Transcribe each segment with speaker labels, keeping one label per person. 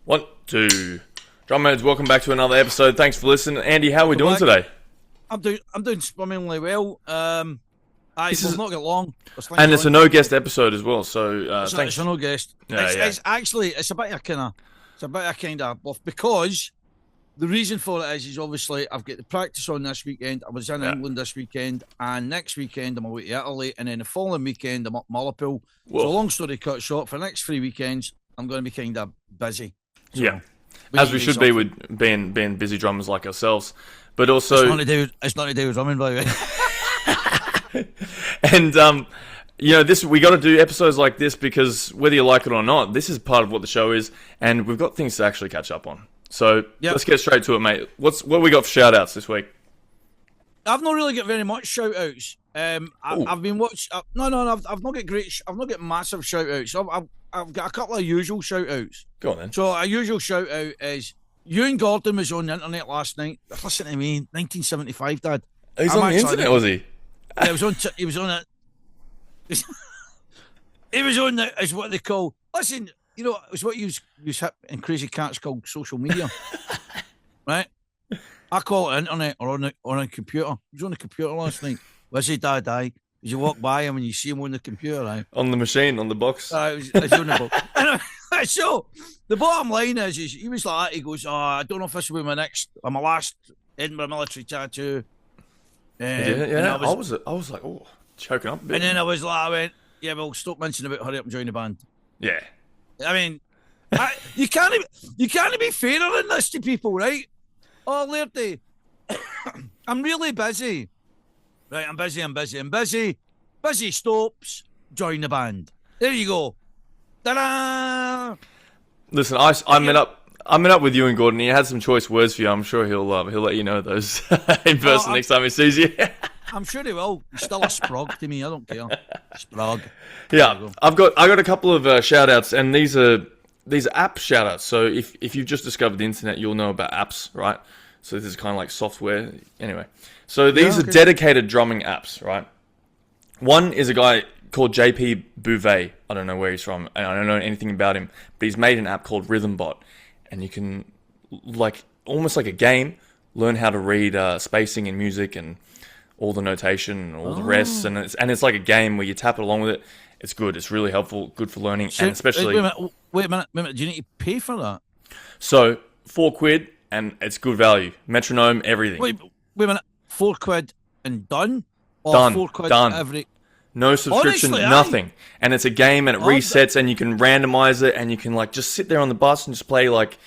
Speaker 1: One, two. Drumheads, welcome back to another episode. Thanks for listening. Andy, how are we doing today?
Speaker 2: I'm doing swimmingly well. We've not got long.
Speaker 1: And it's a no guest episode as well, so thanks.
Speaker 2: It's a no guest. It's actually a bit of kind of bluff because the reason for it is obviously I've got the practice on this weekend. I was in England this weekend, and next weekend I'm away to Italy, and then the following weekend I'm up Mullapool. Whoa. So long story cut short, for the next 3 weekends I'm going to be kind of busy. So
Speaker 1: yeah, as we should be with being busy drummers like ourselves, but also
Speaker 2: it's not to do with drumming, by the way.
Speaker 1: And we got to do episodes like this because whether you like it or not, this is part of what the show is, and we've got things to actually catch up on. So Let's get straight to it, mate. What we got for shout outs this week?
Speaker 2: I've not really got very much shout outs. I've been watching. I've not got I've not got massive shout outs. I've got a couple of usual shout outs.
Speaker 1: Go on then.
Speaker 2: So a usual shout out is Ewan Gordon was on the internet last night. Listen to me, 1975, Dad.
Speaker 1: He's on the internet, was he?
Speaker 2: Yeah, he was on it. He was on the, is what they call. Listen, it's what you hip in crazy cats called social media, right? I call it internet or on a computer. He was on the computer last night. Was he, Dad? Aye. As you walk by him and you see him on the computer, aye.
Speaker 1: On the machine, on the box.
Speaker 2: It was on the box. So the bottom line is he was like that. He goes, I don't know if this will be my last Edinburgh military tattoo.
Speaker 1: I was like, oh, choking up a bit.
Speaker 2: And then I went, yeah, well, stop mentioning about hurry up and join the band.
Speaker 1: Yeah.
Speaker 2: I mean, you can't be fairer than this to people, right? Oh, Lairdy, I'm really busy. Right, I'm busy. Busy stops, join the band. There you go. Ta-da!
Speaker 1: Listen, I met up with you and Gordon. He had some choice words for you. I'm sure he'll let you know those in person next time he sees you.
Speaker 2: I'm sure he will. He's still a sprog to me. I don't care. Sprog.
Speaker 1: Yeah, I got a couple of shout outs, and these are app shout outs. So if you've just discovered the internet, you'll know about apps, right? So this is kind of like software. Anyway, so these are dedicated drumming apps, right? One is a guy called JP Bouvet. I don't know where he's from, and I don't know anything about him, but he's made an app called RhythmBot, and you can, like, almost like a game, learn how to read spacing in music and all the notation and all the rests, and it's like a game where you tap it along with it. It's good. It's really helpful. Good for learning, and especially.
Speaker 2: Wait a minute. Do you need to pay for that?
Speaker 1: So £4, and it's good value. Metronome, everything.
Speaker 2: Wait a minute. £4 and done. Or
Speaker 1: done.
Speaker 2: £4
Speaker 1: done.
Speaker 2: Every.
Speaker 1: No subscription,
Speaker 2: Honestly,
Speaker 1: nothing. And it's a game, and it resets, and you can randomize it, and you can like just sit there on the bus and just play like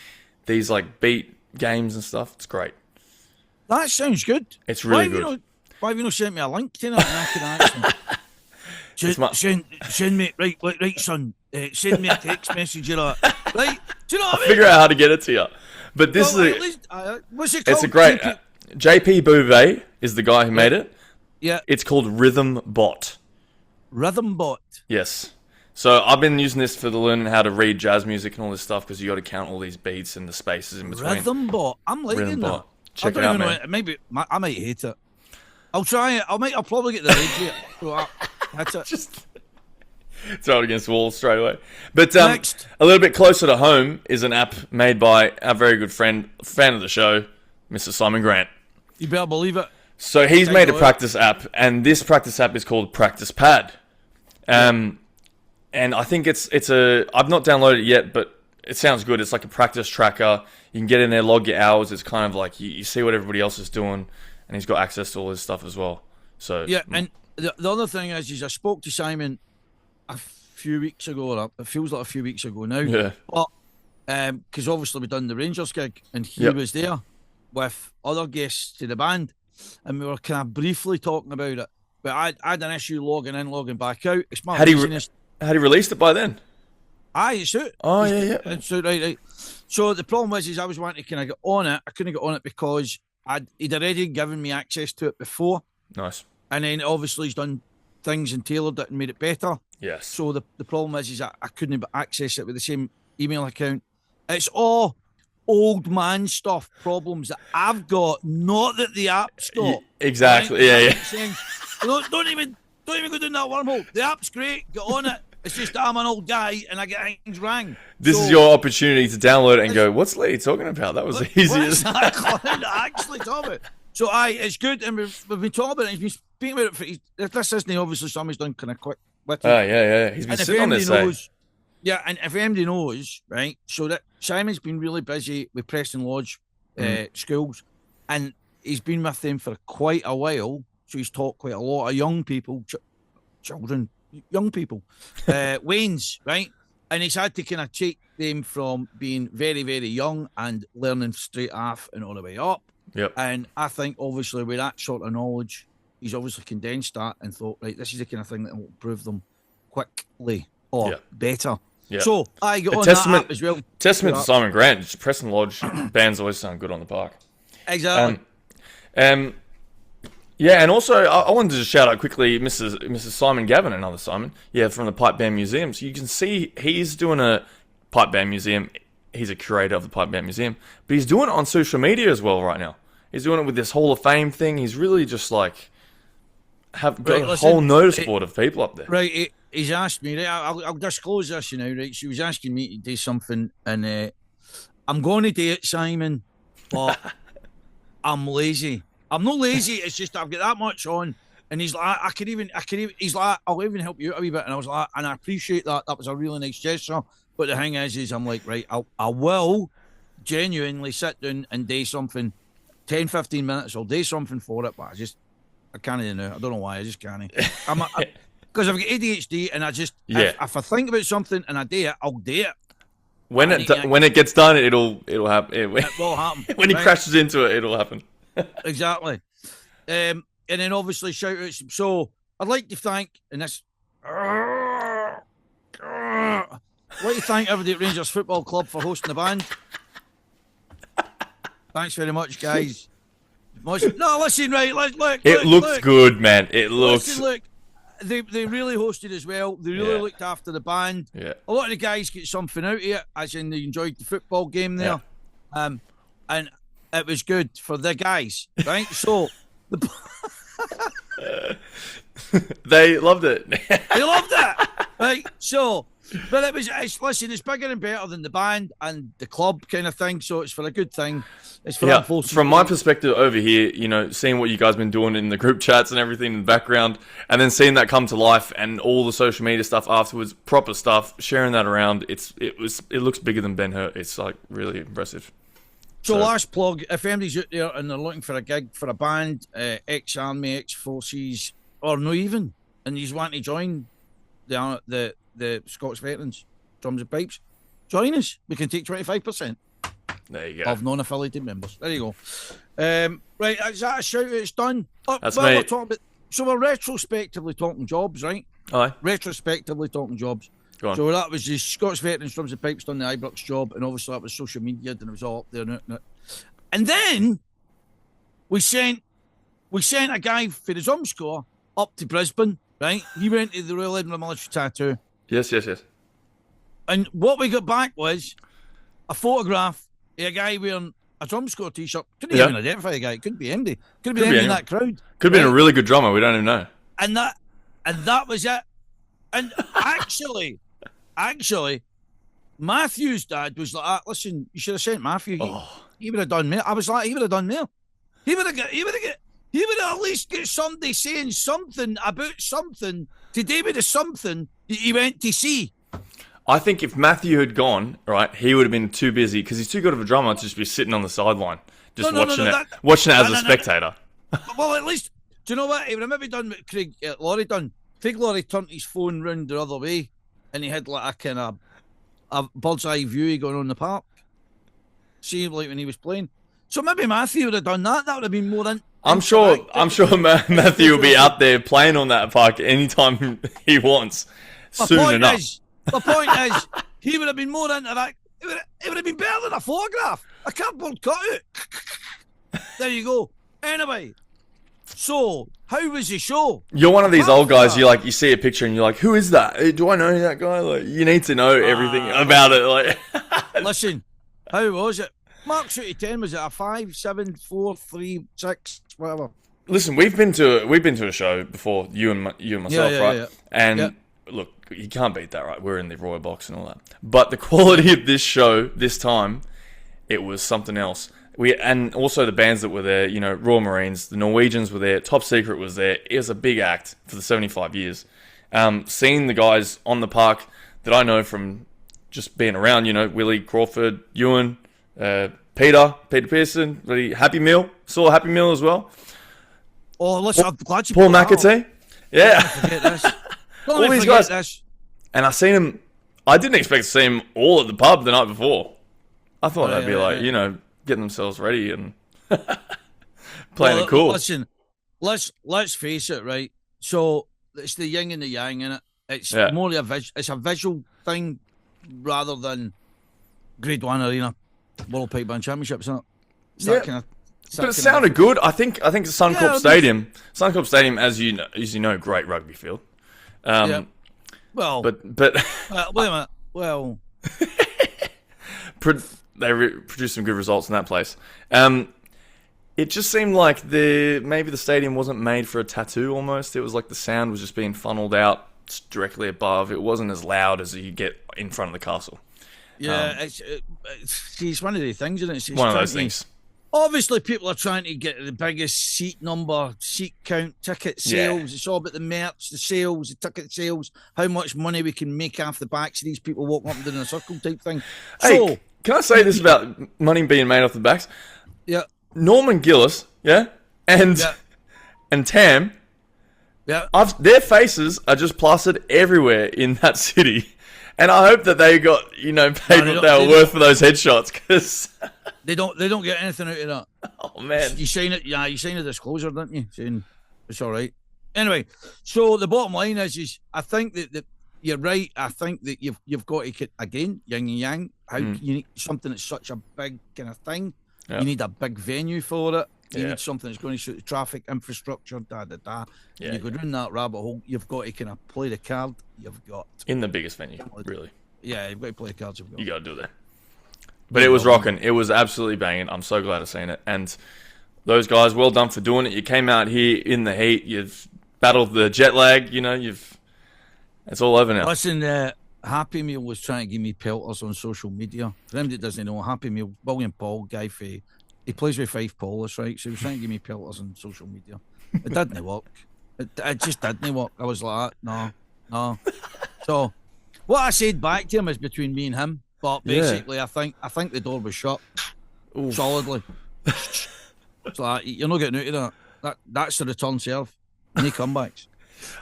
Speaker 1: these like beat games and stuff. It's great.
Speaker 2: That sounds good.
Speaker 1: It's really good.
Speaker 2: Why have you not sent me a link to that? And I can actually send me right, son. Send me a text message or that. Right? Do you know what I mean?
Speaker 1: Figure out how to get it to you. But this
Speaker 2: what's it called?
Speaker 1: It's a great JP Bouvet is the guy who made it.
Speaker 2: Yeah.
Speaker 1: It's called RhythmBot.
Speaker 2: RhythmBot.
Speaker 1: Yes. So I've been using this for the learning how to read jazz music and all this stuff because you got to count all these beats and the spaces in between.
Speaker 2: RhythmBot. I'm liking that.
Speaker 1: Check it out, man.
Speaker 2: Maybe I might hate it. I'll try it. I'll probably get the radio. That's it.
Speaker 1: Just throw it against the wall straight away. But
Speaker 2: Next.
Speaker 1: A little bit closer to home is an app made by our very good friend, fan of the show, Mr. Simon Grant.
Speaker 2: You better believe it.
Speaker 1: So he's made a practice app, and this practice app is called Practice Pad. And I think it's I've not downloaded it yet, but it sounds good. It's like a practice tracker. You can get in there, log your hours. It's kind of like you see what everybody else is doing, and he's got access to all this stuff as well. So
Speaker 2: yeah, and the other thing is I spoke to Simon a few weeks ago, or it feels like a few weeks ago now.
Speaker 1: Yeah.
Speaker 2: But because obviously we done the Rangers gig, and he was there with other guests to the band, and we were kind of briefly talking about it. But I had an issue logging in, logging back out. It's my laziness.
Speaker 1: Had he released it by then?
Speaker 2: Aye, it's out.
Speaker 1: Oh, yeah.
Speaker 2: It's out, right. So the problem was I was wanting to kind of get on it. I couldn't get on it because he'd already given me access to it before.
Speaker 1: Nice.
Speaker 2: And then obviously he's done things and tailored it and made it better.
Speaker 1: Yes.
Speaker 2: So the problem is I couldn't access it with the same email account. It's all old man stuff, problems that I've got, not that the app's got.
Speaker 1: Exactly.
Speaker 2: Right?
Speaker 1: Yeah.
Speaker 2: Don't even go down that wormhole. The app's great. Get on it. It's just that I'm an old guy and I get things wrong.
Speaker 1: This is your opportunity to download it and go, what's Lee talking about? That was the easiest.
Speaker 2: Actually, talk about it. So, it's good, and we've been talking about it. He's been speaking about it for. This isn't obviously something he's done kind of quick.
Speaker 1: Oh, yeah. He's been sitting on this.
Speaker 2: Yeah, and if anybody knows, right, so that Simon's been really busy with Preston Lodge schools, and he's been with them for quite a while, so he's taught quite a lot of young people, young people, Waynes, right? And he's had to kind of take them from being very, very young and learning straight off and all the way up.
Speaker 1: Yep.
Speaker 2: And I think, obviously, with that sort of knowledge, he's obviously condensed that and thought, right, this is the kind of thing that will improve them quickly or better.
Speaker 1: Yeah.
Speaker 2: So I got on that app as well.
Speaker 1: Testament to Simon Grant. Preston Lodge bands always sound good on the park.
Speaker 2: Exactly.
Speaker 1: Yeah, and also I wanted to just shout out quickly Mrs. Simon Gavin, another Simon. Yeah, from the Pipe Band Museum. So you can see he's doing a Pipe Band Museum. He's a curator of the Pipe Band Museum, but he's doing it on social media as well right now. He's doing it with this Hall of Fame thing. He's really just like got a whole notice board of people up there.
Speaker 2: Right. He's asked me, right, I'll disclose this, right? She was asking me to do something, and I'm going to do it, Simon, but I'm lazy. I'm not lazy, it's just I've got that much on. And he's like, I could even, he's like, I'll even help you out a wee bit. And I was like, and I appreciate that. That was a really nice gesture. But the thing is I'm like, right, I will genuinely sit down and do something, 10, 15 minutes, I'll do something for it, but I can't do it. I don't know why, I just can't. Because I've got ADHD, and I just if I think about something and I do it, I'll do it.
Speaker 1: When it gets done, it'll happen. It
Speaker 2: will happen.
Speaker 1: When he crashes into it, it'll happen.
Speaker 2: Exactly. And then obviously shout outs. So I'd like to thank, and this, I'd like to thank everybody at Rangers Football Club for hosting the band. Thanks very much, guys. No, listen, right, look.
Speaker 1: It looks good, man. It looks.
Speaker 2: Listen, look. They really hosted as well. They really looked after the band.
Speaker 1: Yeah.
Speaker 2: A lot of the guys get something out of it, as in they enjoyed the football game there. Yeah. And it was good for the guys, right? So
Speaker 1: they loved it.
Speaker 2: They loved it, right? So, but it's bigger and better than the band and the club kind of thing. So it's for a good thing. It's for
Speaker 1: from my perspective over here, seeing what you guys been doing in the group chats and everything in the background, and then seeing that come to life and all the social media stuff afterwards, proper stuff, sharing that around. It looks bigger than Ben Hur. It's like really impressive.
Speaker 2: So last plug, if anybody's out there and they're looking for a gig for a band, ex-army, ex-forces, or no even, and you want to join the Scots Veterans Drums and Pipes, join us. We can take 25%.
Speaker 1: There you go.
Speaker 2: Of non-affiliated members. There you go. Right, is that a shout out? It's done.
Speaker 1: That's me.
Speaker 2: We're retrospectively talking jobs, right?
Speaker 1: Aye.
Speaker 2: Retrospectively talking jobs.
Speaker 1: Go on.
Speaker 2: So that was the Scots Veterans Drums and Pipes done the Ibrox job, and obviously that was social media, and it was all up there. And then we sent a guy for the drum score up to Brisbane, right? He went to the Royal Edinburgh Military Tattoo.
Speaker 1: Yes.
Speaker 2: And what we got back was a photograph of a guy wearing a drum score t-shirt. Couldn't even identify the guy. It couldn't be Andy. Could have been Andy in that crowd.
Speaker 1: Could have been a really good drummer. We don't even know.
Speaker 2: And that was it. And actually, Matthew's dad was like, listen, you should have sent Matthew. He would have done more. I was like, he would have done more. He would have at least get somebody saying something about something to do with the something that he went to see.
Speaker 1: I think if Matthew had gone, right, he would have been too busy because he's too good of a drummer to just be sitting on the sideline, watching it as a spectator.
Speaker 2: Well, at least, do you know what? He would have maybe done what Craig Laurie done. Craig Laurie turned his phone round the other way, and he had like a kind of a bird's eye view going on in the park. See, like when he was playing. So maybe Matthew would have done that. That would have been more. I'm sure
Speaker 1: Matthew will be out there playing on that park anytime he wants. Soon enough.
Speaker 2: The point is, he would have been more into that. It would have been better than a photograph. A cardboard cutout. There you go. Anyway, so how was the show?
Speaker 1: You're one of these old guys. You see a picture and you're like, who is that? Do I know that guy? Like, you need to know everything about it. Like,
Speaker 2: listen, how was it? Marks out of 10, was it a 5, 7, 4, 3, 6, whatever? Listen,
Speaker 1: we've been to a show before, you and myself, right?
Speaker 2: Yeah.
Speaker 1: And look, you can't beat that, right? We're in the Royal Box and all that. But the quality of this show, this time, it was something else. And also the bands that were there, you know, Royal Marines, the Norwegians were there, Top Secret was there. It was a big act for the 75 years. Seeing the guys on the park that I know from just being around, you know, Willie Crawford, Ewan, Peter Pearson, Happy Meal, saw Happy Meal as well.
Speaker 2: Oh, listen, I'm glad you
Speaker 1: Paul McAtee. Yeah.
Speaker 2: Forget this.
Speaker 1: All these guys. This. And I seen him, I didn't expect to see him all at the pub the night before. I thought they'd be you know, getting themselves ready and playing it cool.
Speaker 2: Listen, let's face it, right? So it's the yin and the yang in it. It's more it's a visual thing rather than Grade 1 Arena World Pipe Band Championships, isn't it? It's that kind of,
Speaker 1: but it sounded good. I think Suncorp Stadium, as you know, great rugby field.
Speaker 2: Well,
Speaker 1: but
Speaker 2: wait a minute. Well,
Speaker 1: they produced some good results in that place. It just seemed like maybe the stadium wasn't made for a tattoo. Almost, it was like the sound was just being funneled out directly above. It wasn't as loud as you get in front of the castle.
Speaker 2: Yeah, it's one of the things, isn't it? It's
Speaker 1: one of those things.
Speaker 2: Obviously, people are trying to get the biggest seat number, seat count, ticket sales. Yeah. It's all about the merch, the sales, the ticket sales, how much money we can make off the backs of these people walking up and down a circle type thing.
Speaker 1: Hey, can I say this about money being made off the backs?
Speaker 2: Yeah.
Speaker 1: Norman Gillis, and Tam, their faces are just plastered everywhere in that city. And I hope that they got, paid what they were worth for those headshots, because
Speaker 2: they don't get anything out of that.
Speaker 1: Oh man,
Speaker 2: you sign a disclosure, didn't you? Saying it's all right. Anyway, so the bottom line is I think that you're right. I think that you've got to again yin and yang. How you need something that's such a big kind of thing. Yeah. You need a big venue for it. You need something that's going to suit the traffic infrastructure. Yeah, you go down that rabbit hole. You've got to kind of play the card. You've got
Speaker 1: in the biggest venue, really.
Speaker 2: Yeah, you've got to play the cards.
Speaker 1: You got to do that. But it was rocking. It was absolutely banging. I'm so glad I've seen it. And those guys, well done for doing it. You came out here in the heat. You've battled the jet lag. It's all over now.
Speaker 2: Listen, Happy Meal was trying to give me pelters on social media. For them that doesn't know, Happy Meal, William Paul, guy he plays with Fife Polish, right? So he was trying to give me pelters on social media. It didn't work. It just didn't work. I was like, no. So what I said back to him is between me and him. But basically, I think the door was shut solidly. It's like, you're not getting out of that. That's the return serve. No comebacks.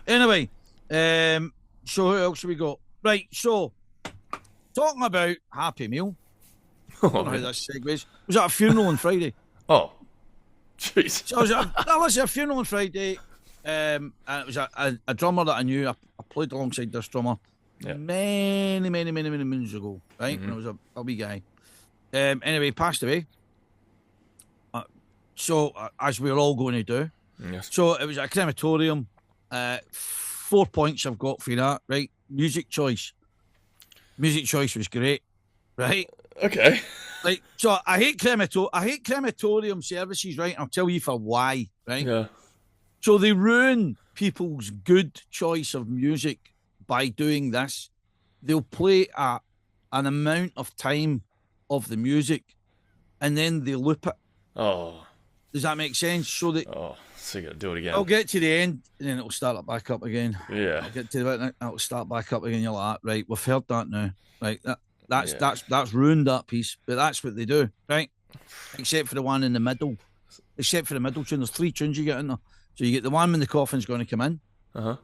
Speaker 2: Anyway, so who else have we got? Right, so talking about Happy Meal. I don't know how this segues. Was at a funeral on Friday.
Speaker 1: Oh, jeez.
Speaker 2: So I was at a funeral on Friday, and it was a drummer that I knew. I played alongside this drummer many moons ago, right? When I was a wee guy. Anyway, he passed away. So as we were all going to do.
Speaker 1: Yes.
Speaker 2: So it was a crematorium. 4 points I've got for that, right? Music choice. Music choice was great, right?
Speaker 1: Okay.
Speaker 2: Like, so I hate crematorium services, right? I'll tell you for why, right?
Speaker 1: Yeah.
Speaker 2: So they ruin people's good choice of music by doing this. They'll play an amount of time of the music, and then they loop it.
Speaker 1: Oh.
Speaker 2: Does that make sense? So that.
Speaker 1: Oh, so you got to do it again.
Speaker 2: I'll get to the end, and then it'll start it back up again.
Speaker 1: Yeah.
Speaker 2: I'll get to the end, it'll start back up again. You're like, right, we've heard that now. Right, that's ruined that piece, but that's what they do, right? Except for the one in the middle. Except for the middle tune, there's 3 tunes you get in there. So you get the one when the coffin's going to come in.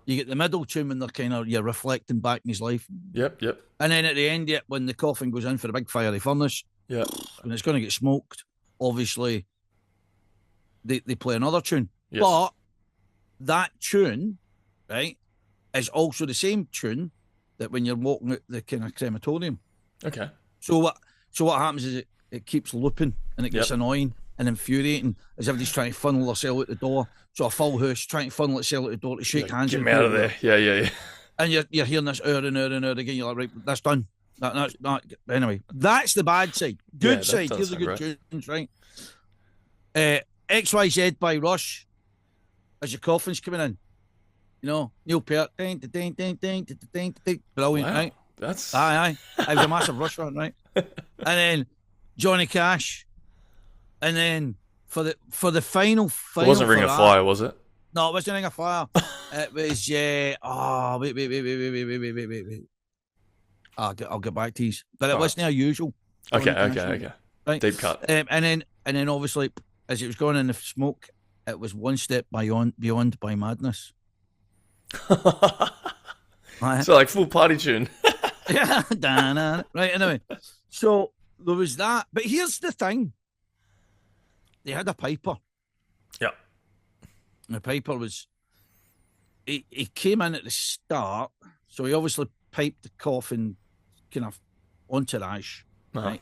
Speaker 2: You get the middle tune when you're reflecting back in his life.
Speaker 1: Yep.
Speaker 2: And then at the end, when the coffin goes in for the big fiery furnace,
Speaker 1: when
Speaker 2: it's going to get smoked, obviously they play another tune.
Speaker 1: Yes.
Speaker 2: But that tune, right, is also the same tune that when you're walking out the kind of crematorium.
Speaker 1: Okay.
Speaker 2: So what happens is it keeps looping and it gets annoying and infuriating as everybody's trying to funnel themselves out the door. So a full house trying to funnel itself out the door to shake hands.
Speaker 1: Get me out of there. Yeah.
Speaker 2: And you're hearing this hour and hour again. You're like, right, that's done. That's anyway, that's the bad side. Good side. Here's the good tunes, right? XYZ by Rush as your coffin's coming in. You know, Neil Peart, brilliant,
Speaker 1: Wow.
Speaker 2: right?
Speaker 1: That's
Speaker 2: Aye. It was a massive rush on, right? And then Johnny Cash, and then for the final
Speaker 1: it wasn't Ring
Speaker 2: for
Speaker 1: of
Speaker 2: that,
Speaker 1: Fire, was it?
Speaker 2: no, it wasn't Ring of Fire. It was wait. I'll get back to you. But it wasn't unusual.
Speaker 1: Okay.
Speaker 2: Right.
Speaker 1: Deep cut.
Speaker 2: And then obviously as it was going in the smoke, it was One Step Beyond by Madness.
Speaker 1: So like full party tune.
Speaker 2: Yeah. Right, anyway. So there was that. But here's the thing. They had a piper.
Speaker 1: Yeah.
Speaker 2: And the piper was he came in at the start, so he obviously piped the coffin kind of entourage. Right.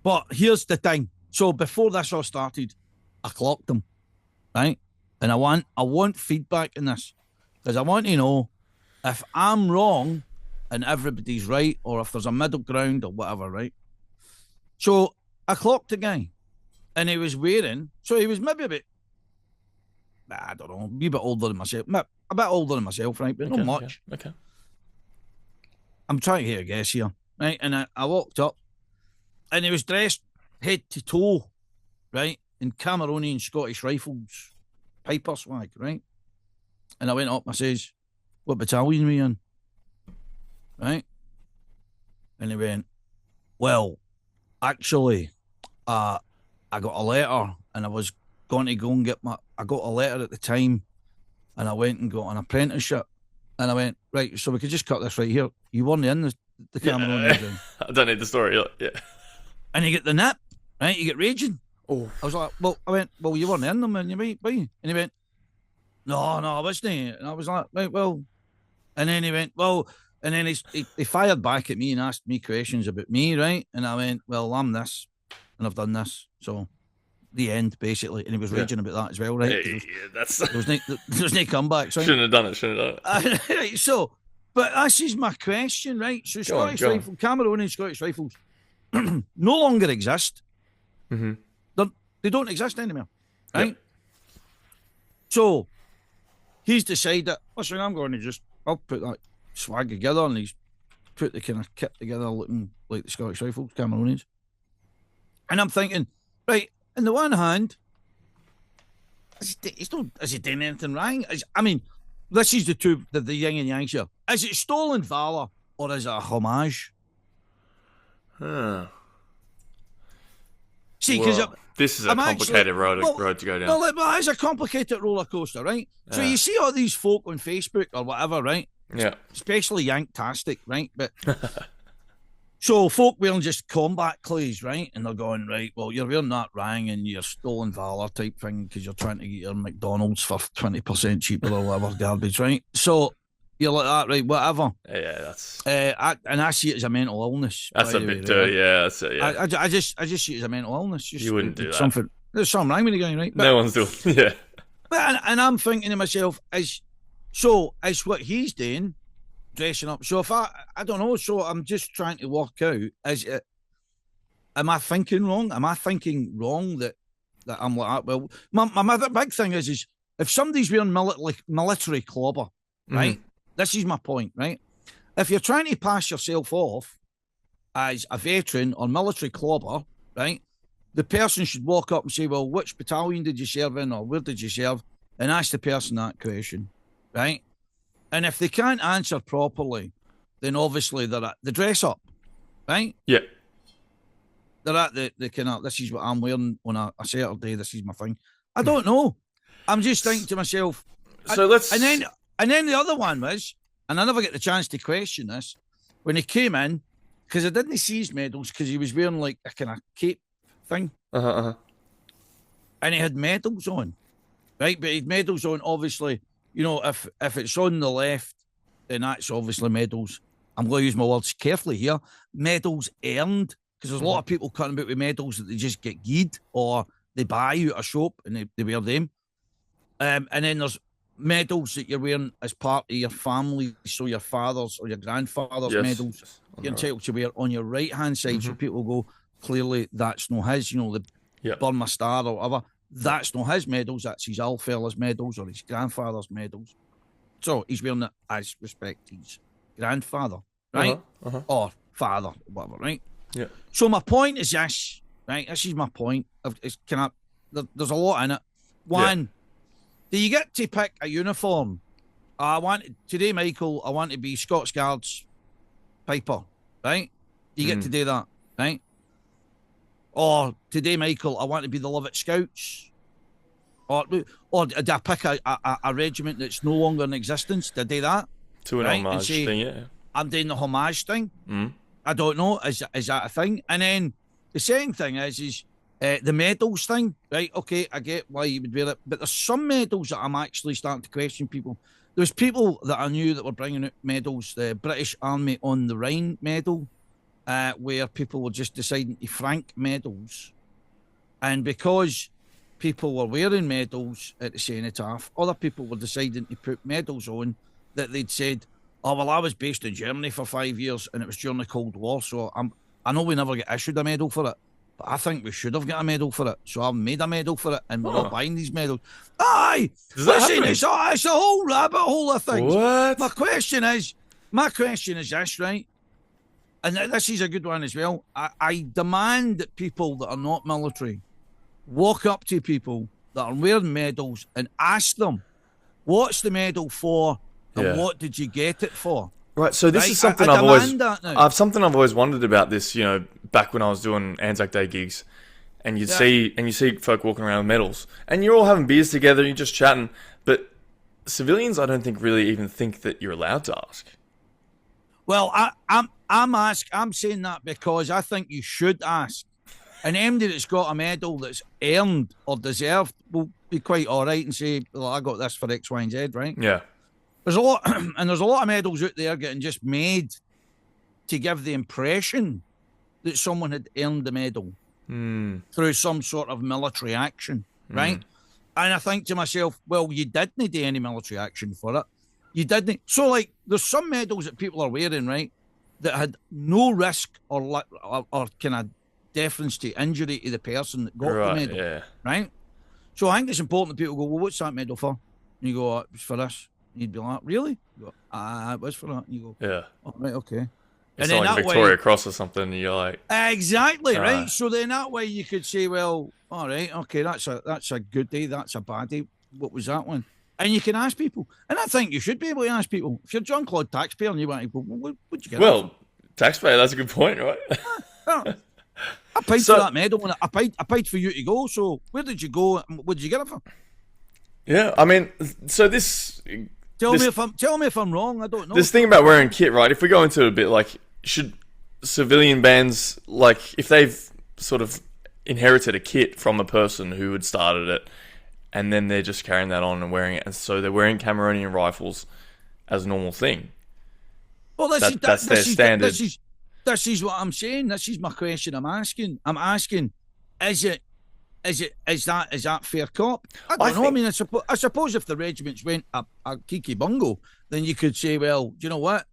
Speaker 2: But here's the thing. So before this all started, I clocked him. Right? And I want feedback in this. Because I want to know if I'm wrong and everybody's right, or if there's a middle ground or whatever, right? So I clocked the guy, and he was wearing, so he was maybe a bit, I don't know, a wee bit older than myself, a bit older than myself, right? But not much.
Speaker 1: Okay.
Speaker 2: I'm trying to get a guess here, right? And I walked up, and he was dressed head to toe, right, in Cameroonian Scottish Rifles piper swag, right? And I went up, I says, what battalion are we in? Right? And he went, well, actually, I got a letter, and I was going to go and I got a letter at the time, and I went and got an apprenticeship. And I went, right, so we could just cut this right here. You weren't in the Cameroonian zone.
Speaker 1: I don't need the story. Yeah.
Speaker 2: And you get the nip, right? You get raging.
Speaker 1: Oh.
Speaker 2: I was like, well, you weren't in them, and you might be. And he went, no, I wasn't. And I was like, right, well. And then he went, well, and then he fired back at me and asked me questions about me, right? And I went, well, I'm this, and I've done this. So the end, basically. And he was raging about that as well, right? There was no comeback. So
Speaker 1: Shouldn't have done it.
Speaker 2: Right, so, but this is my question, right? So Scottish Rifles, Cameroonian Scottish Rifles no longer exist.
Speaker 1: Mm-hmm.
Speaker 2: They don't exist anymore, right?
Speaker 1: Yep.
Speaker 2: So he's decided, listen, I'll put that swag together, and he's put the kind of kit together looking like the Scottish Rifles, Cameroonians. And I'm thinking, right, on the one hand, is he doing anything wrong? I mean, this is the yin and yang here. Is it stolen valor, or is it a homage?
Speaker 1: Huh.
Speaker 2: See, because
Speaker 1: this is a complicated road to go down.
Speaker 2: Well, it's a complicated roller coaster, right? So you see all these folk on Facebook or whatever, right?
Speaker 1: Yeah.
Speaker 2: Especially Yanktastic, right? But so folk wearing just combat clothes, right? And they're going, right, well, you're wearing that rang and you're stolen valor type thing because you're trying to get your McDonald's for 20% cheaper or whatever garbage, right? So you're like that, right? Whatever.
Speaker 1: Yeah, that's.
Speaker 2: I see it as a mental illness.
Speaker 1: That's a bit dirty. Yeah, that's it. Yeah.
Speaker 2: I just see it as a mental illness.
Speaker 1: You wouldn't do that.
Speaker 2: There's something wrong with the guy, right? But,
Speaker 1: no one's doing. Yeah.
Speaker 2: But and I'm thinking to myself, is what he's doing, dressing up. So if I don't know. So I'm just trying to work out: am I thinking wrong? Am I thinking wrong that I'm like that? Well, my big thing is if somebody's wearing military clobber, right? This is my point, right? If you're trying to pass yourself off as a veteran or military clobber, right, the person should walk up and say, well, which battalion did you serve in, or where did you serve? And ask the person that question, right? And if they can't answer properly, then obviously they're at the dress up, right?
Speaker 1: Yeah.
Speaker 2: They're at the kind of, this is what I'm wearing on a Saturday, this is my thing. I don't know. I'm just thinking to myself.
Speaker 1: So let's...
Speaker 2: And then the other one was, and I never get the chance to question this, when he came in, because I didn't see his medals because he was wearing like a kind of cape thing. And he had medals on, right? But he had medals on, obviously, you know, if it's on the left, then that's obviously medals. I'm going to use my words carefully here. Medals earned, because there's a lot of people cutting about with medals that they just get gied or they buy out a shop and they wear them. And then there's medals that you're wearing as part of your family, so your father's or your grandfather's medals you're entitled to wear on your right hand side. So people go, clearly that's not his, you know, the Burma Star or whatever. That's not his medals, that's his old fella's medals or his grandfather's medals. So he's wearing it as respect his grandfather, right? Or father, whatever, right?
Speaker 1: Yeah.
Speaker 2: So my point is this, right? This is my point. There's a lot in it. One, do you get to pick a uniform? Today, Michael, I want to be Scots Guards Piper, right? You get to do that, right? Or today, Michael, I want to be the Lovat Scouts. Or do I pick a regiment that's no longer in existence? Do I do that?
Speaker 1: To an homage thing, yeah.
Speaker 2: I'm doing the homage thing. I don't know. Is that a thing? And then the second thing is the medals thing, right? Okay, I get why you would wear it, but there's some medals that I'm actually starting to question people. There's people that I knew that were bringing out medals, the British Army on the Rhine medal, where people were just deciding to frank medals. And because people were wearing medals at the cenotaph, other people were deciding to put medals on that they'd said, oh, well, I was based in Germany for 5 years and it was during the Cold War, so I know we never get issued a medal for it, but I think we should have got a medal for it. So I've made a medal for it and we're all buying these medals. Aye! Listen, it's a whole rabbit hole of things.
Speaker 1: What?
Speaker 2: My question is this, right? And this is a good one as well. I demand that people that are not military walk up to people that are wearing medals and ask them, what's the medal for and what did you get it for?
Speaker 1: Right, so this is something I've always wondered about this, you know, back when I was doing Anzac Day gigs, and you see folk walking around with medals, and you're all having beers together, you're just chatting, but civilians I don't think really even think that you're allowed to ask.
Speaker 2: Well, I'm saying that because I think you should ask. An MD that's got a medal that's earned or deserved will be quite all right and say, well, I got this for X, Y, and Z, right?
Speaker 1: Yeah.
Speaker 2: There's a lot, and there's a lot of medals out there getting just made to give the impression that someone had earned the medal through some sort of military action, right? And I think to myself, well, you didn't do any military action for it. You didn't. So, like, there's some medals that people are wearing, right, that had no risk or kind of deference to injury to the person that got the medal, right? So I think it's important that people go, well, what's that medal for? And you go, oh, it was for this. And you'd be like, really? You go, it was for that. And you go, oh, right, okay.
Speaker 1: It's not like Victoria Cross or something, and you're like...
Speaker 2: Exactly, right? So then that way you could say, well, all right, okay, that's a good day, that's a bad day. What was that one? And you can ask people. And I think you should be able to ask people. If you're John Claude taxpayer and you want to go, well, what'd you get?
Speaker 1: Well, taxpayer, that's a good point, right?
Speaker 2: I paid for that medal when I paid for you to go. So where did you go? What did you get it for?
Speaker 1: Yeah, I mean, so this.
Speaker 2: Tell me if I'm wrong. I don't know.
Speaker 1: This thing about wearing kit, right? If we go into it a bit, like, should civilian bands, like, if they've sort of inherited a kit from a person who had started it, and then they're just carrying that on and wearing it, and so they're wearing Cameroonian rifles as a normal thing.
Speaker 2: Well,
Speaker 1: that's their standard.
Speaker 2: This is what I'm saying. This is my question. I'm asking, is that fair cop? I don't know. I mean, I suppose if the regiments went a Kiki Bungo, then you could say, well, do you know what?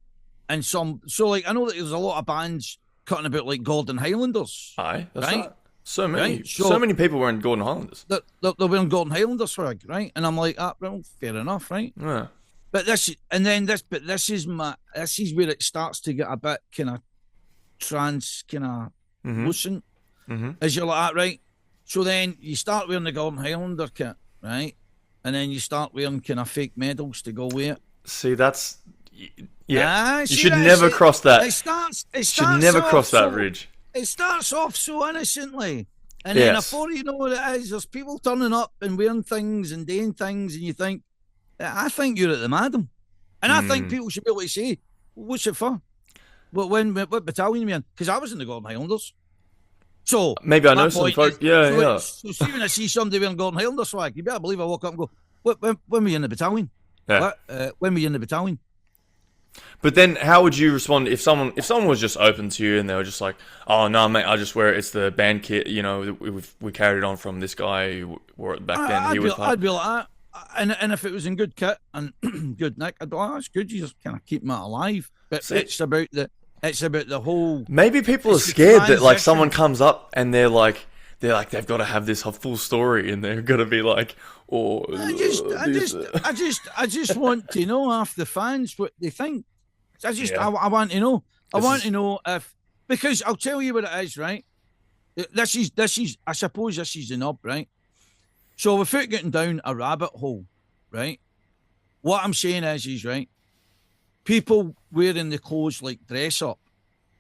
Speaker 2: And like, I know that there's a lot of bands cutting about like Gordon Highlanders.
Speaker 1: Aye, that's right. So many people wearing Gordon Highlanders.
Speaker 2: They're wearing Gordon Highlanders swag, right? And I'm like, well, fair enough, right?
Speaker 1: Yeah.
Speaker 2: But this is where it starts to get a bit kind of trans, kind of lucent, as you're like that, right? So then you start wearing the Gordon Highlander kit, right? And then you start wearing kind of fake medals to go with it.
Speaker 1: See, that's... Yeah. You should never cross that.
Speaker 2: It
Speaker 1: should never cross that ridge.
Speaker 2: It starts off so innocently. And then before you know what it is, there's people turning up and wearing things and doing things, and you think, I think you're at the madam. And I think people should be able to say, what's it for? What battalion are you in? Because I was in the Gordon Highlanders. So
Speaker 1: maybe I know some folk.
Speaker 2: So when I see somebody wearing Gordon Highlander swag, you better believe I walk up and go, when were you in the battalion?
Speaker 1: Yeah.
Speaker 2: When were you in the battalion?
Speaker 1: But then how would you respond if someone was just open to you and they were just like, oh, no, mate, I just wear it. It's the band kit, you know, we carried it on from this guy who wore it back then.
Speaker 2: I'd be like that. And if it was in good kit and good nick, I'd be like, oh, that's good. You just kind of keep them alive. But it's about the whole...
Speaker 1: Maybe people are scared that, like, someone comes up and they're like, they're like, they've got to have this full story, and they're gonna be like, oh,
Speaker 2: I just want to know off the fans what they think. I want to know. I want to know if, because I'll tell you what it is, right? This is. I suppose this is the nub, right? So without getting down a rabbit hole, right? What I'm saying is right? People wearing the clothes like dress up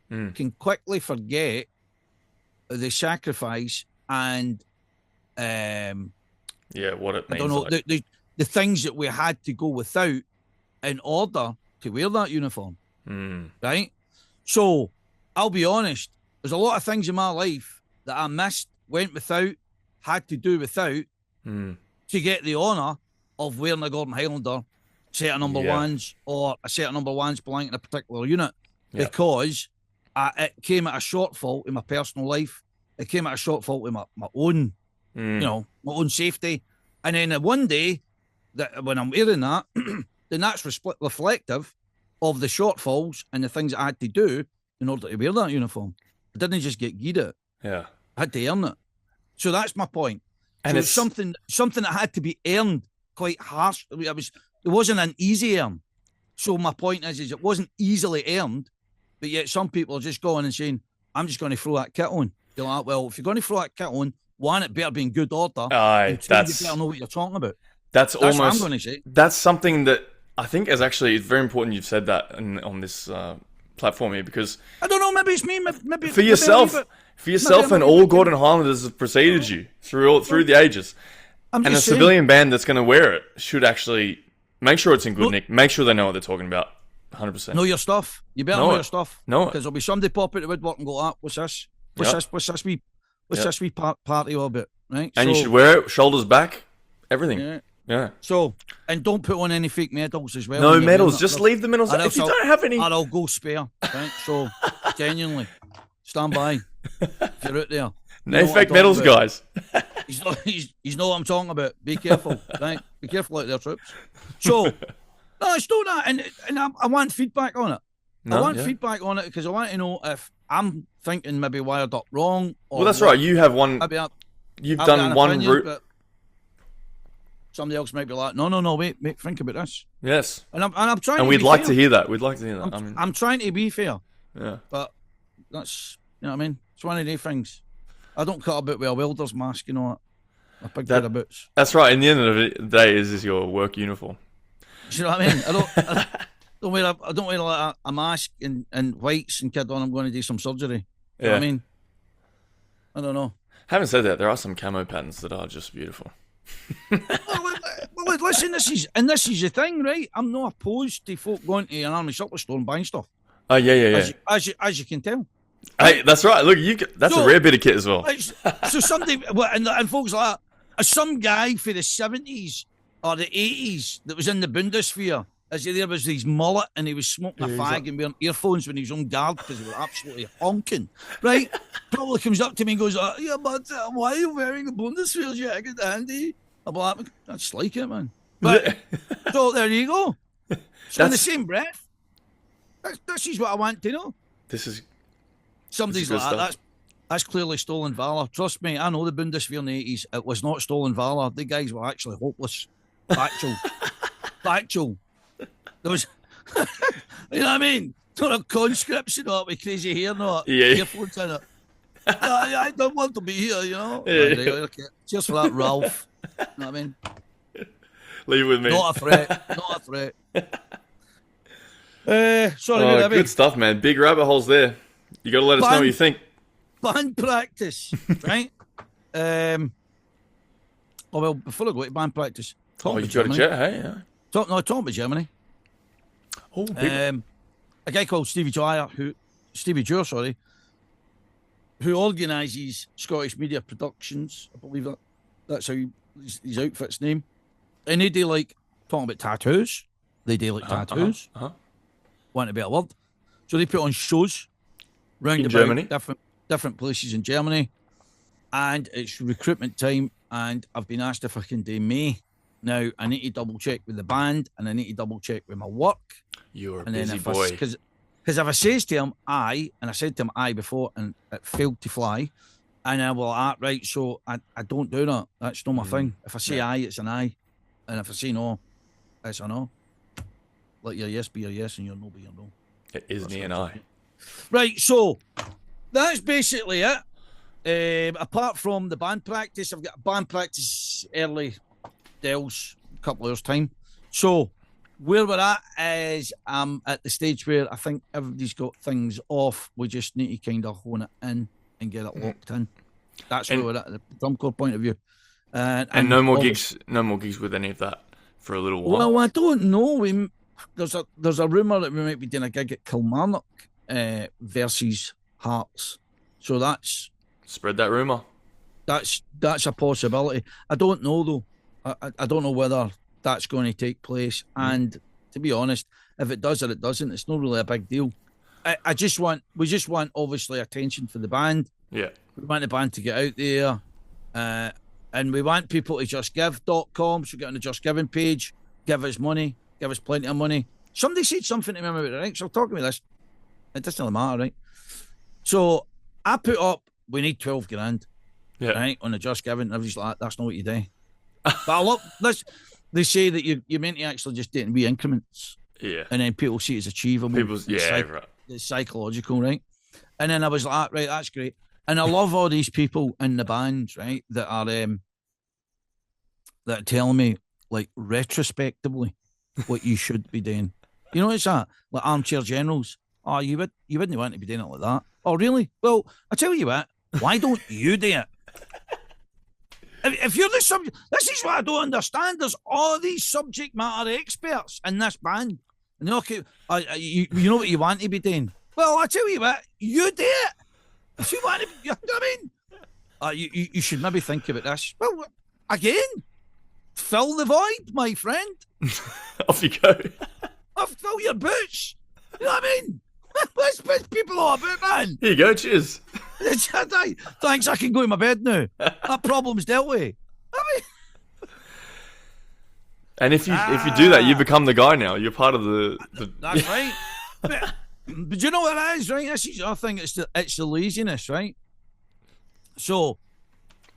Speaker 2: can quickly forget the sacrifice and
Speaker 1: what it means.
Speaker 2: I don't know the things that we had to go without in order to wear that uniform, right? So I'll be honest. There's a lot of things in my life that I missed, went without, had to do without to get the honour of wearing a Gordon Highlander set of number ones or a set of number ones belonging in a particular unit because it came at a shortfall in my personal life. It came at a shortfall with my own, my own safety. And then one day, that when I'm wearing that, then that's reflective of the shortfalls and the things I had to do in order to wear that uniform. I didn't just get geared it.
Speaker 1: Yeah.
Speaker 2: I had to earn it. So that's my point. And so it's something that had to be earned quite harsh. It wasn't an easy earn. So my point is it wasn't easily earned, but yet some people are just going and saying, I'm just going to throw that kit on. You're like, well, if you're going to throw that kit on, one, it better be in good order. And two, you better know what you're talking about.
Speaker 1: That's almost
Speaker 2: what I'm going to say.
Speaker 1: That's something that I think is actually very important you've said that on this platform here, because
Speaker 2: I don't know, maybe it's me, maybe
Speaker 1: for yourself and all Gordon Highlanders have preceded you through the ages. And a civilian band that's going to wear it should actually make sure it's in good nick. Make sure they know what they're talking about. 100%.
Speaker 2: Know your stuff. You better know your stuff.
Speaker 1: No,
Speaker 2: because there'll be somebody pop out the woodwork and go, what's this? What's this wee party all about, right?
Speaker 1: And you should wear it, shoulders back, everything. Yeah.
Speaker 2: So, and don't put on any fake medals as well.
Speaker 1: No medals. Just leave the medals. If you don't have any,
Speaker 2: I'll go spare. Right. So, genuinely, stand by if you're out there.
Speaker 1: No fake medals, guys.
Speaker 2: He's know what I'm talking about. Be careful, right? Be careful out there, troops. So, no, it's not that, and I want feedback on it. I want feedback on it because I want to know if I'm thinking maybe wired up wrong. Or
Speaker 1: that's right. You have one. You've done one route.
Speaker 2: Somebody else might be like, no, wait, think about this.
Speaker 1: Yes.
Speaker 2: And I'm trying.
Speaker 1: And
Speaker 2: we'd
Speaker 1: like to hear that. We'd like to hear that.
Speaker 2: I'm trying to be fair.
Speaker 1: Yeah.
Speaker 2: But that's, you know what I mean. It's one of these things. I don't cut about with a welder's mask, you know. A big pair of boots.
Speaker 1: That's right. In the end of the day, is your work uniform.
Speaker 2: Do you know what I mean? I don't wear like a mask and whites and kid on. I'm going to do some surgery. You know what I mean? I don't know.
Speaker 1: Having said that, there are some camo patterns that are just beautiful.
Speaker 2: well, listen, this is the thing, right? I'm not opposed to folk going to an army supply store and buying stuff.
Speaker 1: Oh yeah.
Speaker 2: As you can tell.
Speaker 1: Hey, that's right. Look, that's a rare bit of kit as well.
Speaker 2: So somebody, and folks like that, some guy for the 70s or the 80s that was in the Bundeswehr. As there was his mullet and he was smoking a fag and wearing earphones when he was on guard because he was absolutely honking, right? Probably comes up to me and goes, yeah, but why are you wearing a Bundeswehr jacket, Andy? I'm like, that's like it, man. But, so there you go. So in the same breath, this is what I want to know. Somebody's like, that's clearly stolen valor. Trust me, I know the Bundeswehr in the 80s. It was not stolen valor. The guys were actually hopeless. Factual. There was, you know what I mean? Not a conscripts, you know, with crazy hair, no earphones in it. I don't want to be here, you know. Okay. Cheers for that, Ralph. You know what I mean?
Speaker 1: Leave with me.
Speaker 2: Not a threat. Sorry,
Speaker 1: good stuff, man. Big rabbit holes there. You got to let us know what you think.
Speaker 2: Band practice, right? Well, before I go to band practice,
Speaker 1: you got a jet, hey? Yeah.
Speaker 2: Talking about Germany.
Speaker 1: Oh,
Speaker 2: a guy called Stevie Dwyer, who organises Scottish Media Productions. I believe that's how his outfit's name. And they do like talking about tattoos. They do like tattoos. Want a better word. So they put on shows round about
Speaker 1: Germany,
Speaker 2: different places in Germany, and it's recruitment time. And I've been asked if I can do May. Now, I need to double check with the band and I need to double check with my work.
Speaker 1: You're a busy boy.
Speaker 2: Because if I says to him, and I said to him, before, and it failed to fly, And I will right, so I don't do that. That's not my thing. If I say aye, it's an aye. And if I say no, it's a no. Let your yes be your yes and your no be your no.
Speaker 1: It is me and I.
Speaker 2: Right, so that's basically it. Apart from the band practice, I've got band practice early Dells, a couple of hours' time. So where we're at is I'm at the stage where I think everybody's got things off. We just need to kind of hone it in and get it locked in. That's where we're at the drum corps point of view.
Speaker 1: And no more gigs with any of that for a little while.
Speaker 2: Well, I don't know. There's a rumour that we might be doing a gig at Kilmarnock versus Hearts. So that's
Speaker 1: spread that rumour.
Speaker 2: That's a possibility. I don't know though. I don't know whether that's going to take place. And to be honest, if it does or it doesn't, it's not really a big deal. We just want obviously attention for the band.
Speaker 1: Yeah.
Speaker 2: We want the band to get out there. And we want people to justgive.com. So get on the Just Giving page, give us money, give us plenty of money. Somebody said something to me about it, right? So talk to me this. It doesn't really matter, right? So I put up, we need 12 grand, right, on the Just Giving. And everybody's like, that's not what you do. But I love this. They say that you're meant to actually just do it in wee increments.
Speaker 1: Yeah.
Speaker 2: And then people see it's achievable.
Speaker 1: Right.
Speaker 2: It's psychological, right? And then I was like, right, that's great. And I love all these people in the bands, right, that are telling me, like, retrospectively what you should be doing. You know, it's that, like armchair generals. Oh, you wouldn't want to be doing it like that. Oh, really? Well, I tell you what, why don't you do it? If you're the subject, this is what I don't understand. There's all these subject matter experts in this band. And they're okay, you know what you want to be doing? Well, I tell you what, you do it. If you want to, you know what I mean? You should maybe think about this. Well, again, fill the void, my friend.
Speaker 1: Off you go.
Speaker 2: Fill your boots. You know what I mean? Let's people all about, man.
Speaker 1: Here you go, cheers.
Speaker 2: Thanks, I can go to my bed now. That problem's dealt with. I mean,
Speaker 1: and if you do that, you become the guy now. You're part of the...
Speaker 2: That's right. But you know what it is, right? This is our thing. It's the laziness, right? So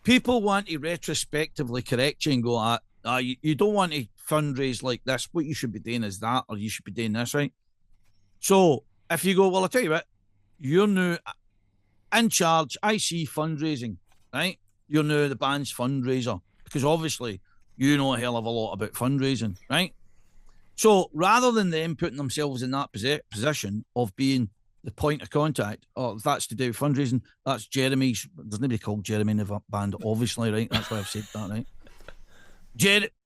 Speaker 2: people want to retrospectively correct you and go, you don't want to fundraise like this. What you should be doing is that, or you should be doing this, right? So if you go, well, I'll tell you what, you're now in charge. I see fundraising, right? You're now the band's fundraiser because obviously you know a hell of a lot about fundraising, right? So rather than them putting themselves in that position of being the point of contact, or if that's to do with fundraising, that's Jeremy's. There's nobody called Jeremy in the band, obviously, right? That's why I've said that, right?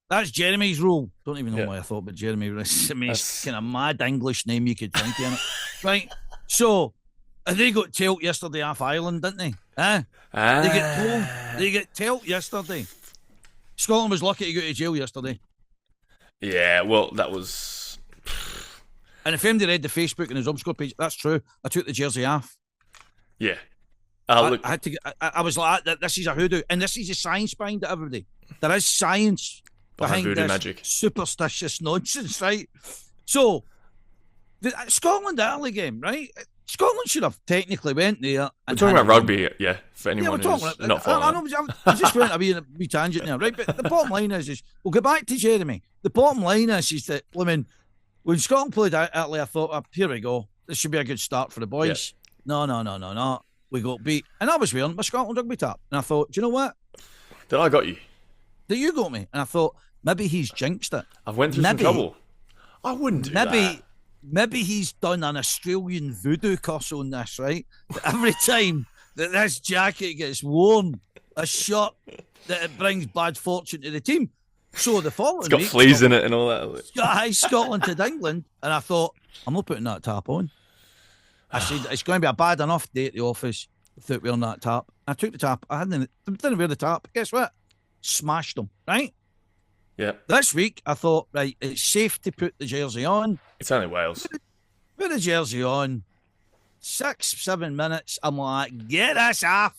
Speaker 2: That's Jeremy's role. Don't even know why I thought about Jeremy. It's the most kind of mad English name you could think of, right? So they got tilt yesterday off Ireland, didn't they? They get tilt yesterday. Scotland was lucky to go to jail yesterday.
Speaker 1: Yeah, well, that was...
Speaker 2: And if anybody read the Facebook and his Obscure page, that's true. I took the jersey off.
Speaker 1: Yeah.
Speaker 2: I had to. I was like, this is a hoodoo. And this is the science behind it, everybody. There is science behind this
Speaker 1: magic.
Speaker 2: Superstitious nonsense, right? So, the Scotland Italy game, right? Scotland should have technically went there.
Speaker 1: We're talking about rugby, yeah, for anyone who's not following.
Speaker 2: I just went a wee tangent there, right? But the bottom line is we'll go back to Jeremy. The bottom line is that, when Scotland played Italy, I thought, here we go. This should be a good start for the boys. Yeah. No. We got beat. And I was wearing my Scotland rugby top. And I thought, do you know what?
Speaker 1: Then I got you.
Speaker 2: That you got me. And I thought, maybe he's jinxed it.
Speaker 1: I've went through some trouble. I wouldn't do that.
Speaker 2: Maybe he's done an Australian voodoo curse on this, right? That every time that this jacket gets worn, a shirt, that it brings bad fortune to the team. So the following
Speaker 1: It's got fleas in it and all that.
Speaker 2: Scotland to England. And I thought, I'm not putting that top on. I said, it's going to be a bad enough day at the office without wearing that top. I took the top. I didn't wear the top. Guess what? Smashed them, right?
Speaker 1: Yeah.
Speaker 2: This week, I thought, right, it's safe to put the jersey on.
Speaker 1: It's only Wales.
Speaker 2: Put the jersey on. 6-7 minutes. I'm like, get this off.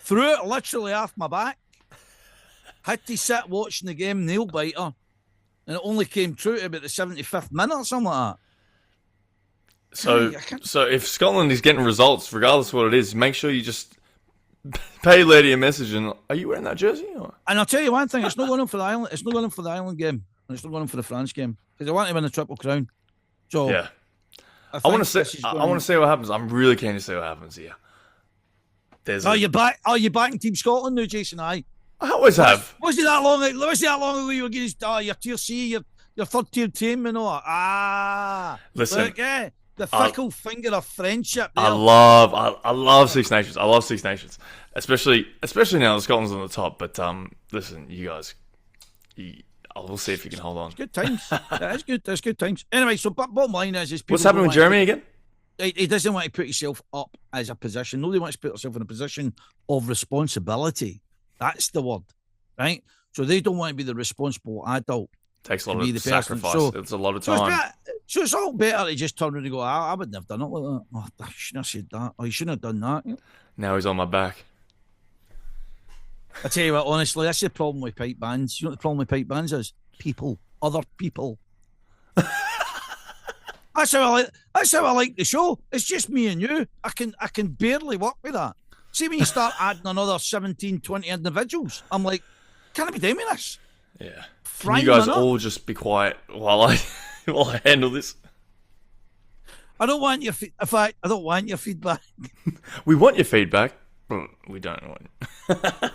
Speaker 2: Threw it literally off my back. Had to sit watching the game, nail biter. And it only came true to about the 75th minute or something like that.
Speaker 1: So if Scotland is getting results, regardless of what it is, make sure you just pay lady a message and are you wearing that jersey? Or?
Speaker 2: And I'll tell you one thing: it's not going on for the Ireland. It's not going on for the Ireland game, and it's not going on for the France game because I want to win the Triple Crown. So
Speaker 1: yeah, I want to see. I want to see what happens. I'm really keen to see what happens here.
Speaker 2: You're back. Oh, you're back in Team Scotland now, Jason. I
Speaker 1: always have.
Speaker 2: Wasn't that long? Wasn't that long ago you were against your Tier C, your third tier team, and all?
Speaker 1: Listen.
Speaker 2: Look, the fickle finger of friendship. There.
Speaker 1: I love Six Nations. I love Six Nations, especially now that Scotland's on the top. But listen, you guys, we'll see if you can hold on.
Speaker 2: It's good times. It's good. It's good times. Anyway, so bottom line is
Speaker 1: what's happening with Jeremy again?
Speaker 2: He doesn't want to put himself up as a position. Nobody wants to put themselves in a position of responsibility. That's the word, right? So they don't want to be the responsible adult.
Speaker 1: Takes a lot of sacrifice. It's a lot of time.
Speaker 2: So it's all better to just turn around and go, I wouldn't have done it like that. Oh, I shouldn't have said that. Oh, you shouldn't have done that.
Speaker 1: Now he's on my back.
Speaker 2: I tell you what, honestly, that's the problem with pipe bands. You know what the problem with pipe bands is? People. Other people. That's how I like the show. It's just me and you. I can barely work with that. See, when you start adding another 17, 20 individuals, I'm like, can I be doing this?
Speaker 1: Yeah. Can you guys all just be quiet while I handle this?
Speaker 2: I don't want your I don't want your feedback.
Speaker 1: We want your feedback, but we don't want it.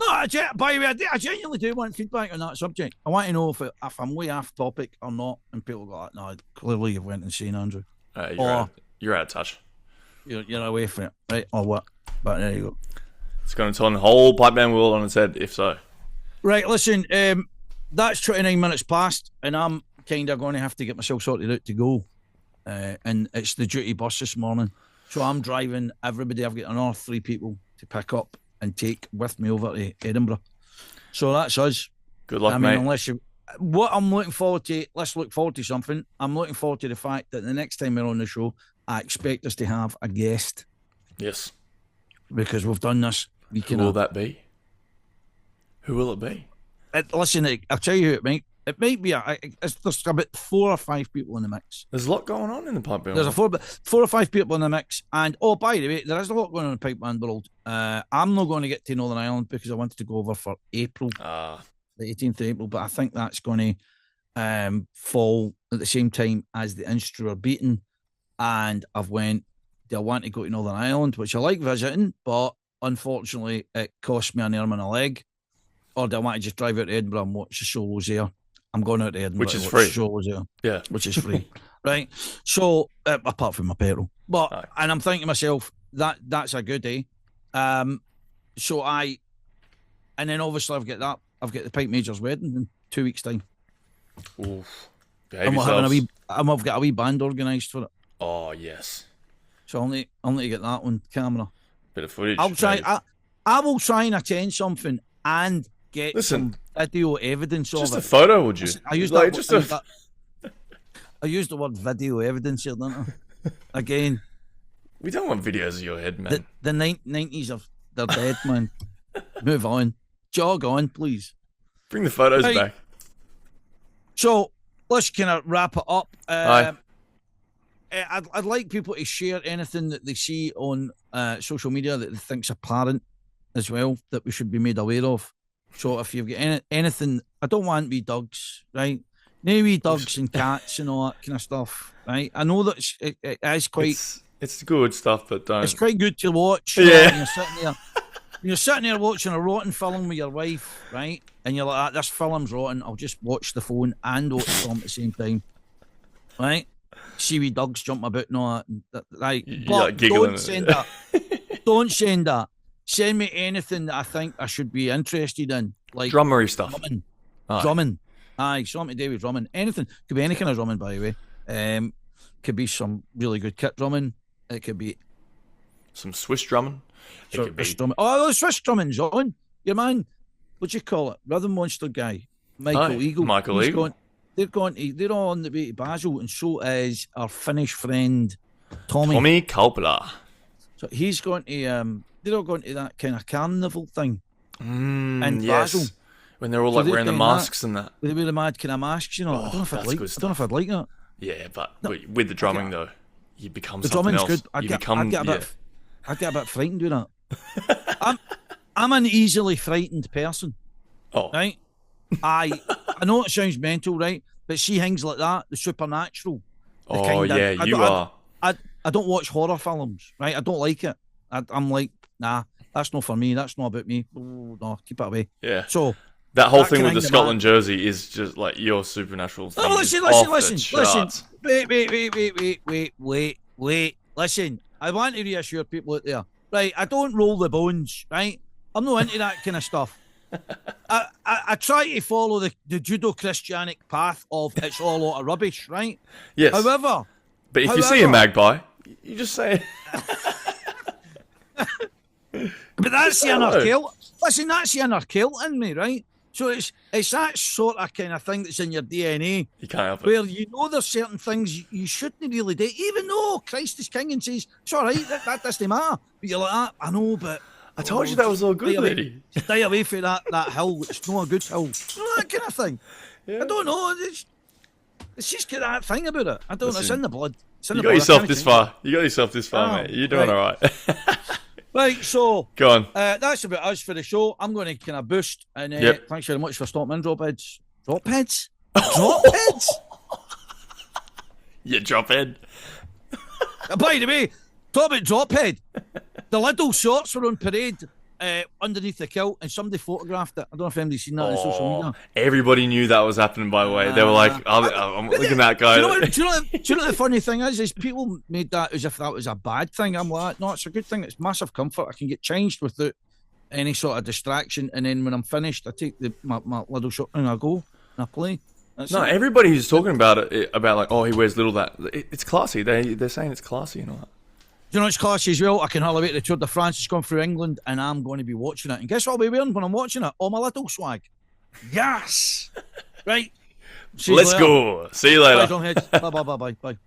Speaker 2: No, by the way, I genuinely do want feedback on that subject. I want to know if I'm way off topic or not, and people go, no, clearly you've went insane, Andrew.
Speaker 1: You're out of touch.
Speaker 2: You're away from it, right? Or what? But there you go.
Speaker 1: It's going to turn the whole pipe band world on its head, if so.
Speaker 2: Right, listen, that's 29 minutes past, and I'm kind of going to have to get myself sorted out to go. And it's the duty bus this morning. So I'm driving everybody. I've got another 3 people to pick up and take with me over to Edinburgh. So that's us.
Speaker 1: Good luck, mate.
Speaker 2: What I'm looking forward to, let's look forward to something. I'm looking forward to the fact that the next time we're on the show, I expect us to have a guest.
Speaker 1: Yes.
Speaker 2: Because we've done this.
Speaker 1: Who will that be? Who will it be?
Speaker 2: Listen, I'll tell you who it might. It might be there's about 4 or 5 people in the mix.
Speaker 1: There's a lot going on in the pipe band.
Speaker 2: There's 4 or 5 people in the mix, and by the way, there is a lot going on in the pipe band world. I'm not going to get to Northern Ireland because I wanted to go over for April, the 18th of April, but I think that's going to fall at the same time as the Instru are beaten, and I've went. Do I want to go to Northern Ireland, which I like visiting, but unfortunately it cost me an arm and a leg, or do I want to just drive out to Edinburgh and watch the solos there? I'm going out to Edinburgh,
Speaker 1: which is free.
Speaker 2: Yeah, which is free, right? So apart from my petrol, but and I'm thinking to myself that's a good day. And then obviously I've got the Pipe Major's wedding in 2 weeks' time.
Speaker 1: Oof.
Speaker 2: And I've got a wee band organised for it.
Speaker 1: Oh yes.
Speaker 2: So I'll need to get that on camera.
Speaker 1: Bit of footage.
Speaker 2: I'll try. I will try and attend something and get some video evidence of it.
Speaker 1: Just a photo, would you?
Speaker 2: I used the word video evidence here, don't I? Again.
Speaker 1: We don't want videos of your head, man.
Speaker 2: The 90s they're dead, man. Move on. Jog on, please.
Speaker 1: Bring the photos back.
Speaker 2: So let's kind of wrap it up. I'd like people to share anything that they see on social media that they think's apparent as well that we should be made aware of. So if you've got anything, I don't want wee dogs, right? No wee dogs and cats and all that kind of stuff, right? I know that it is quite...
Speaker 1: It's good stuff, but don't...
Speaker 2: It's quite good to watch.
Speaker 1: Yeah.
Speaker 2: You're sitting there watching a rotten film with your wife, right? And you're like, this film's rotten. I'll just watch the phone and watch the film at the same time, right? See wee dogs jump about and all that, right? But don't send that. Don't send that. Send me anything that I think I should be interested in, like
Speaker 1: drummery stuff.
Speaker 2: Drumming. Aye, something to do with drumming. Anything. Could be any kind of drumming, by the way. Could be some really good kit drumming. It could be
Speaker 1: some Swiss drumming.
Speaker 2: Drumming. Oh, the Swiss drumming's on. Your man, what do you call it? Rhythm Monster guy, Michael Eagle.
Speaker 1: Michael Eagle.
Speaker 2: They're all on the way to Basel, and so is our Finnish friend Tommy.
Speaker 1: Tommy Kaupala.
Speaker 2: So he's going to they're all going to that kind of carnival thing in
Speaker 1: yes.
Speaker 2: Basel.
Speaker 1: When they're all like wearing the masks and that.
Speaker 2: They wear the mad kind of masks, you know. I don't know if I'd like that.
Speaker 1: Yeah, but with the drumming though, you become
Speaker 2: the
Speaker 1: something else.
Speaker 2: Good. I'd get a bit frightened doing that. I'm an easily frightened person.
Speaker 1: Oh.
Speaker 2: Right? I know it sounds mental, right? But see things like that, the supernatural. The
Speaker 1: Oh, yeah, you are.
Speaker 2: I don't watch horror films, right? I don't like it. I'm like, nah, that's not for me. That's not about me. Oh, no, keep it away.
Speaker 1: Yeah.
Speaker 2: So
Speaker 1: that whole
Speaker 2: that
Speaker 1: thing with
Speaker 2: kind
Speaker 1: the
Speaker 2: of
Speaker 1: Scotland
Speaker 2: man-
Speaker 1: jersey is just like your supernatural thing.
Speaker 2: Oh,
Speaker 1: is
Speaker 2: listen.
Speaker 1: charts.
Speaker 2: Wait. Listen, I want to reassure people out there. Right, I don't roll the bones, right? I'm not into that kind of stuff. I try to follow the Judo-Christianic path of it's all a lot of rubbish, right?
Speaker 1: Yes.
Speaker 2: However,
Speaker 1: but if you see a magpie, you just say.
Speaker 2: But that's the inner Celt. Listen, that's the inner Celt in me, right? So it's that sort of kind of thing that's in your DNA.
Speaker 1: You can't help it.
Speaker 2: Where you know there's certain things you shouldn't really do, even though Christ is king and says, it's all right, that doesn't matter. But you're like, I know, but...
Speaker 1: I told you that was all good, lady.
Speaker 2: Stay away from that hill. It's not a good hill. You know, that kind of thing. Yeah. I don't know. It's just got that thing about it. I don't know. It's in the blood.
Speaker 1: You got yourself this far. Mate. You're doing all right.
Speaker 2: Right, so
Speaker 1: go on.
Speaker 2: That's about us for the show. I'm going to kind of boost, and thanks very much for stopping in, drop heads. Drop heads? Drop heads?
Speaker 1: You drop head.
Speaker 2: By the way, talk about drop head. The little shorts were on parade underneath the kilt, and somebody photographed it. I don't know if anybody's seen that on social media.
Speaker 1: Everybody knew that was happening, by the way. They were like, I'm looking at that guy.
Speaker 2: Do you know what the funny thing is people made that as if that was a bad thing. I'm like, no, it's a good thing. It's massive comfort. I can get changed without any sort of distraction, and then when I'm finished, I take my little shot and I go and I play.
Speaker 1: Everybody who's talking about it, about like, oh, he wears little that. It's classy. They're saying it's classy and all that.
Speaker 2: You know, it's classy as well. I can hardly wait. The Tour de France is going through England, and I'm going to be watching it. And guess what I'll be wearing when I'm watching it? All my little swag. Yes. Right.
Speaker 1: Let's go. See you later.
Speaker 2: Bye. Bye.